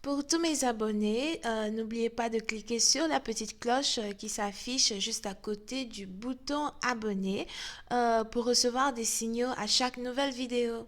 Pour tous mes abonnés, n'oubliez pas de cliquer sur la petite cloche qui s'affiche juste à côté du bouton abonner pour recevoir des signaux à chaque nouvelle vidéo.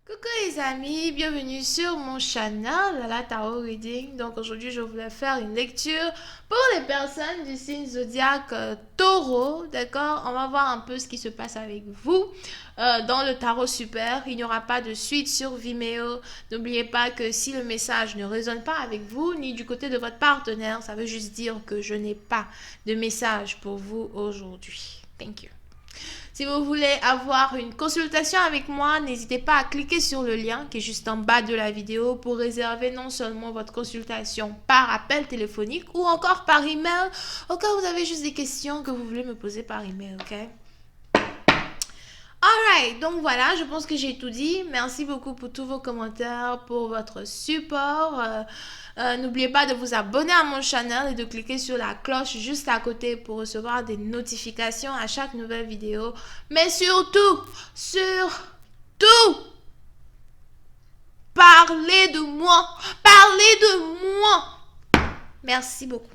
Coucou les amis, bienvenue sur mon channel la Tarot Reading. Donc aujourd'hui je voulais faire une lecture pour les personnes du signe zodiaque Taureau, d'accord. On va voir un peu ce qui se passe avec vous dans le tarot super. Il n'y aura pas de suite sur Vimeo. N'oubliez pas que si le message ne résonne pas avec vous ni du côté de votre partenaire, ça veut juste dire que je n'ai pas de message pour vous aujourd'hui. Thank you. Si vous voulez avoir une consultation avec moi, n'hésitez pas à cliquer sur le lien qui est juste en bas de la vidéo pour réserver non seulement votre consultation par appel téléphonique ou encore par email au cas où vous avez juste des questions que vous voulez me poser par email, ok? Alright, donc voilà, je pense que j'ai tout dit. Merci beaucoup pour tous vos commentaires, pour votre support. N'oubliez pas de vous abonner à mon channel et de cliquer sur la cloche juste à côté pour recevoir des notifications à chaque nouvelle vidéo. Mais surtout, parlez de moi. Parlez de moi. Merci beaucoup.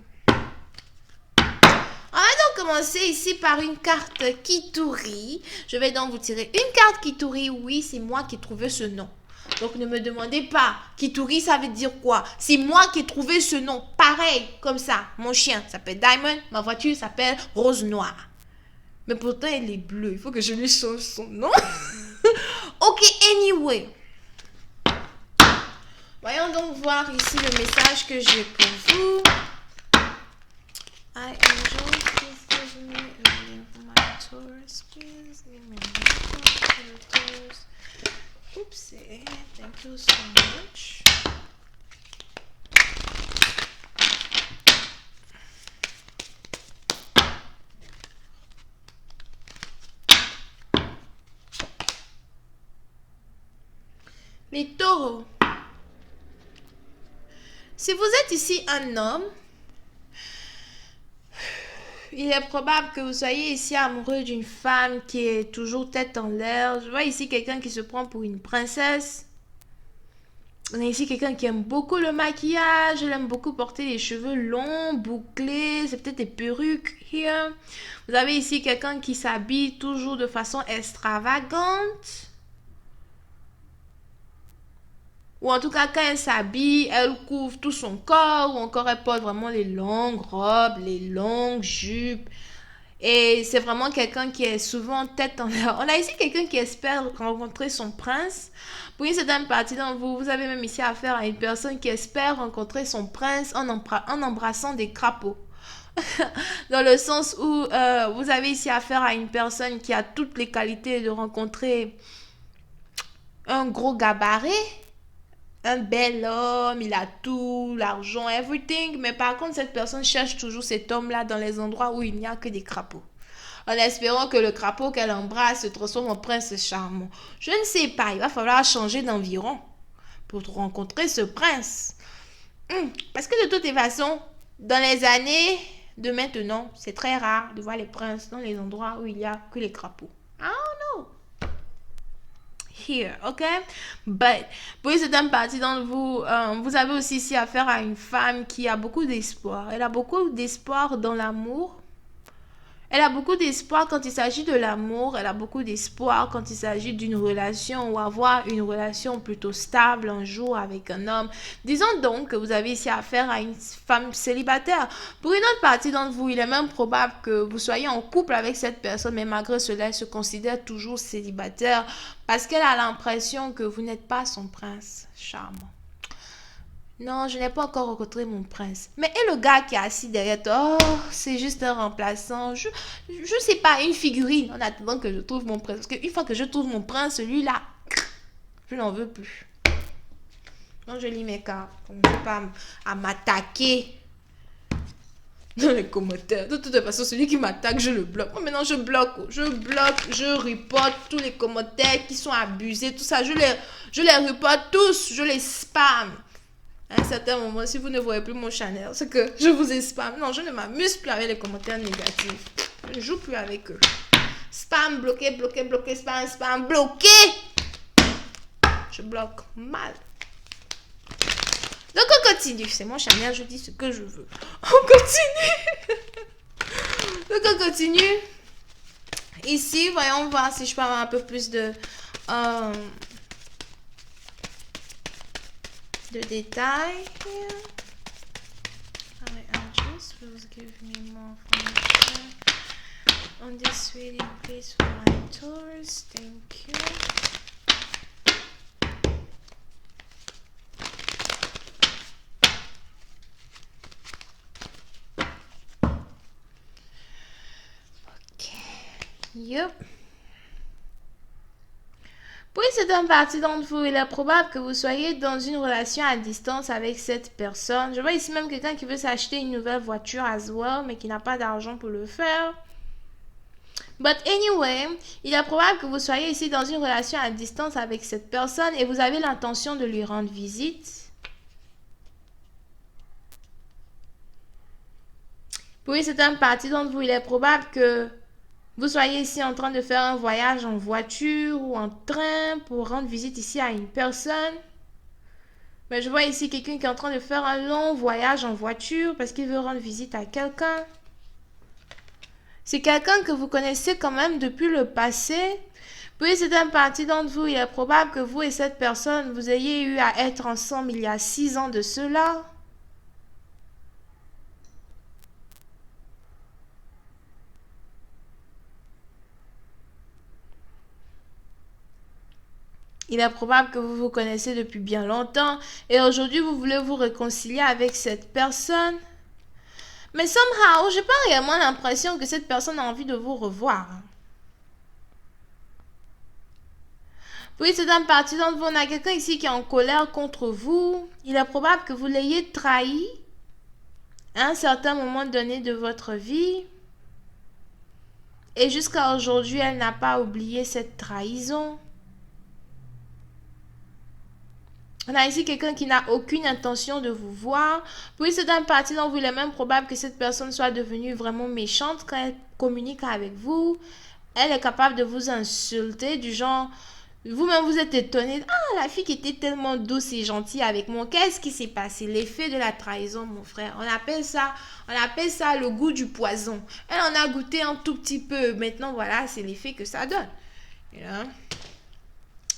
On va donc commencer ici par une carte Kituri. Je vais donc vous tirer une carte Kituri. Oui, c'est moi qui ai trouvé ce nom. Donc ne me demandez pas, Kituri ça veut dire quoi? C'est moi qui ai trouvé ce nom. Pareil, comme ça. Mon chien s'appelle Diamond, ma voiture s'appelle Rose Noire. Mais pourtant elle est bleue. Il faut que je lui change son nom. Ok, anyway. Voyons donc voir ici le message que j'ai pour vous. I enjoy. Please give me a reading for my Taurus. Please give me a reading for the Taurus. Oopsie. Thank you so much. Les taureaux. Si vous êtes ici un homme, il est probable que vous soyez ici amoureux d'une femme qui est toujours tête en l'air. Je vois ici quelqu'un qui se prend pour une princesse. On a ici quelqu'un qui aime beaucoup le maquillage. Elle aime beaucoup porter les cheveux longs, bouclés. C'est peut-être des perruques. Here. Vous avez ici quelqu'un qui s'habille toujours de façon extravagante. Ou en tout cas, quand elle s'habille, elle couvre tout son corps. Ou encore, elle porte vraiment les longues robes, les longues jupes. Et c'est vraiment quelqu'un qui est souvent tête en l'air. On a ici quelqu'un qui espère rencontrer son prince. Pour une certaine partie d'entre vous, vous avez même ici affaire à une personne qui espère rencontrer son prince en embrassant des crapauds. Dans le sens où vous avez ici affaire à une personne qui a toutes les qualités de rencontrer un gros gabarit. Un bel homme, il a tout, l'argent, everything. Mais par contre, cette personne cherche toujours cet homme-là dans les endroits où il n'y a que des crapauds. En espérant que le crapaud qu'elle embrasse se transforme en prince charmant. Je ne sais pas, il va falloir changer d'environ pour rencontrer ce prince. Parce que de toutes les façons, dans les années de maintenant, c'est très rare de voir les princes dans les endroits où il n'y a que les crapauds. I don't know. Here, ok? But, pour une certaine partie d'entre vous, vous avez aussi ici affaire à une femme qui a beaucoup d'espoir. Elle a beaucoup d'espoir dans l'amour. Elle a beaucoup d'espoir quand il s'agit de l'amour. Elle a beaucoup d'espoir quand il s'agit d'une relation ou avoir une relation plutôt stable un jour avec un homme. Disons donc que vous avez ici affaire à une femme célibataire. Pour une autre partie d'entre vous, il est même probable que vous soyez en couple avec cette personne, mais malgré cela, elle se considère toujours célibataire parce qu'elle a l'impression que vous n'êtes pas son prince charmant. Non, je n'ai pas encore rencontré mon prince. Mais et le gars qui est assis derrière toi? Oh, c'est juste un remplaçant. Je sais pas, une figurine en attendant que je trouve mon prince. Parce qu'une fois que je trouve mon prince, celui-là, je n'en veux plus. Donc je lis mes cartes. On ne peut pas à m'attaquer dans les commentaires. De toute façon, celui qui m'attaque, je le bloque. Moi, maintenant, je bloque, je reporte tous les commentaires qui sont abusés, tout ça. Je les reporte tous, je les spam. À un certain moment, si vous ne voyez plus mon channel, c'est que je vous ai spam. Non, je ne m'amuse plus avec les commentaires négatifs. Je ne joue plus avec eux. Spam, bloqué, bloqué, bloqué, spam, spam, bloqué. Je bloque mal. Donc on continue. C'est mon channel, je dis ce que je veux. On continue. Donc on continue. Ici, voyons voir si je peux avoir un peu plus de détails. Just will give me more information on this reading, please, for my tours. Thank you. Yep. Pour certaines parties d'entre vous, il est probable que vous soyez dans une relation à distance avec cette personne. Je vois ici même quelqu'un qui veut s'acheter une nouvelle voiture as well, mais qui n'a pas d'argent pour le faire. But anyway, il est probable que vous soyez ici dans une relation à distance avec cette personne et vous avez l'intention de lui rendre visite. Pour certaines parties d'entre vous, il est probable que vous soyez ici en train de faire un voyage en voiture ou en train pour rendre visite ici à une personne. Mais je vois ici quelqu'un qui est en train de faire un long voyage en voiture parce qu'il veut rendre visite à quelqu'un. C'est quelqu'un que vous connaissez quand même depuis le passé. Puis c'est une partie d'entre vous, il est probable que vous et cette personne, vous ayez eu à être ensemble il y a 6 ans de cela. Il est probable que vous vous connaissez depuis bien longtemps et aujourd'hui vous voulez vous réconcilier avec cette personne. Mais somehow, j'ai pas réellement l'impression que cette personne a envie de vous revoir. Oui, c'est une partie d'entre vous. On a quelqu'un ici qui est en colère contre vous. Il est probable que vous l'ayez trahi à un certain moment donné de votre vie. Et jusqu'à aujourd'hui, elle n'a pas oublié cette trahison. On a ici quelqu'un qui n'a aucune intention de vous voir. Puis c'est une partie dont vous, il est même probable que cette personne soit devenue vraiment méchante quand elle communique avec vous. Elle est capable de vous insulter du genre, vous-même vous êtes étonné. Ah, la fille qui était tellement douce et gentille avec moi. Qu'est-ce qui s'est passé? L'effet de la trahison, mon frère. On appelle ça le goût du poison. Elle en a goûté un tout petit peu. Maintenant, voilà, c'est l'effet que ça donne. Yeah.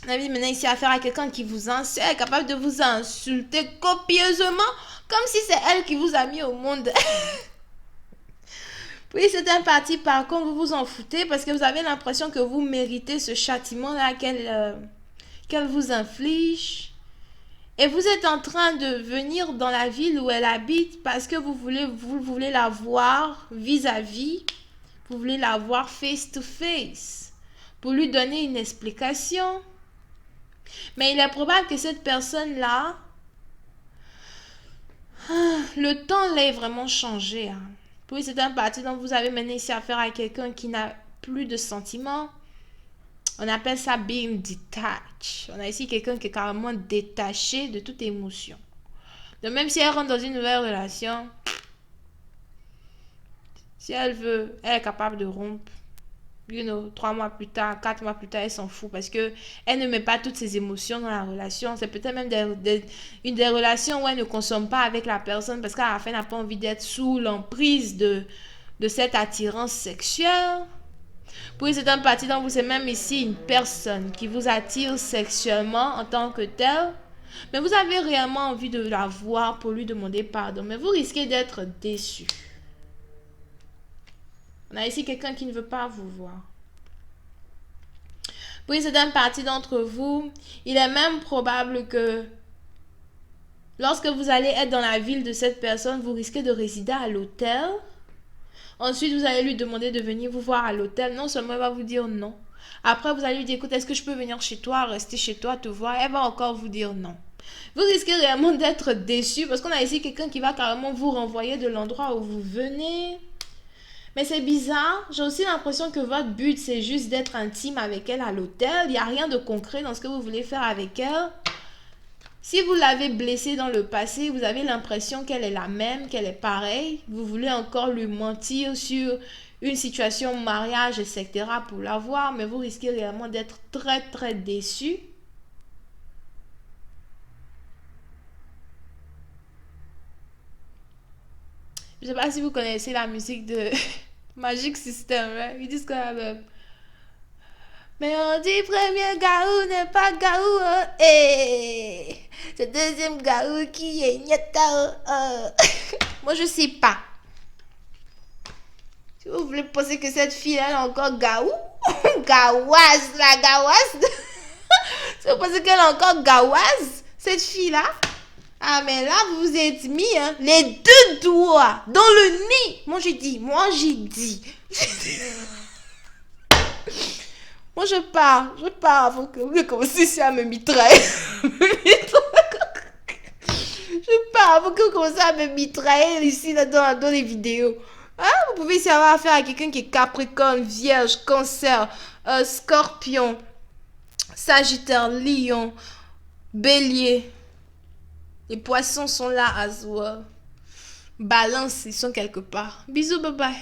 On a vu maintenant ici affaire à quelqu'un qui vous insulte, capable de vous insulter copieusement, comme si c'est elle qui vous a mis au monde. Puis c'est un parti par contre, vous vous en foutez parce que vous avez l'impression que vous méritez ce châtiment-là qu'elle vous inflige. Et vous êtes en train de venir dans la ville où elle habite parce que vous voulez la voir vis-à-vis. Vous voulez la voir face to face pour lui donner une explication. Mais il est probable que cette personne-là, le temps l'ait vraiment changé. Puis c'est un parti dont vous avez mené ici affaire à quelqu'un qui n'a plus de sentiments. On appelle ça being detached. On a ici quelqu'un qui est carrément détaché de toute émotion. Donc même si elle rentre dans une nouvelle relation, si elle veut, elle est capable de rompre. 3 mois plus tard, 4 mois plus tard, elle s'en fout parce que elle ne met pas toutes ses émotions dans la relation. C'est peut-être même une des relations où elle ne consomme pas avec la personne parce qu'à la fin, elle n'a pas envie d'être sous l'emprise de cette attirance sexuelle. Puis c'est un parti dont vous, c'est même ici une personne qui vous attire sexuellement en tant que telle. Mais vous avez réellement envie de la voir pour lui demander pardon. Mais vous risquez d'être déçu. On a ici quelqu'un qui ne veut pas vous voir. Puis c'est une partie d'entre vous. Il est même probable que lorsque vous allez être dans la ville de cette personne, vous risquez de résider à l'hôtel. Ensuite, vous allez lui demander de venir vous voir à l'hôtel. Non seulement elle va vous dire non. Après, vous allez lui dire, écoute, est-ce que je peux venir chez toi, rester chez toi, te voir? Elle va encore vous dire non. Vous risquez réellement d'être déçu parce qu'on a ici quelqu'un qui va carrément vous renvoyer de l'endroit où vous venez. Mais c'est bizarre, j'ai aussi l'impression que votre but c'est juste d'être intime avec elle à l'hôtel. Il n'y a rien de concret dans ce que vous voulez faire avec elle. Si vous l'avez blessée dans le passé, vous avez l'impression qu'elle est la même, qu'elle est pareille. Vous voulez encore lui mentir sur une situation mariage, etc. pour l'avoir, mais vous risquez réellement d'être très très déçu. Je sais pas si vous connaissez la musique de Magic System, right? Ils disent quand même. Mais on dit premier Garou n'est pas Garou, oh, eh. C'est deuxième Garou qui est Nyata, oh, oh. Moi je sais pas. Si vous voulez penser que cette fille elle est encore Gaou, Gawaz, la Gawaz. Si vous pensez qu'elle est encore Gawaz, cette fille là. Ah mais là vous vous êtes mis hein, les deux doigts dans le nez. Moi j'ai dit. Moi je pars avant que vous commenciez à me mitrailler. Je pars avant que vous commenciez à me mitrailler ici là, dans les vidéos. Hein? Vous pouvez ici avoir affaire à quelqu'un qui est Capricorne, Vierge, Cancer, Scorpion, Sagittaire, Lion, Bélier. Les poissons sont là as well. Balance, ils sont quelque part. Bisous, bye bye.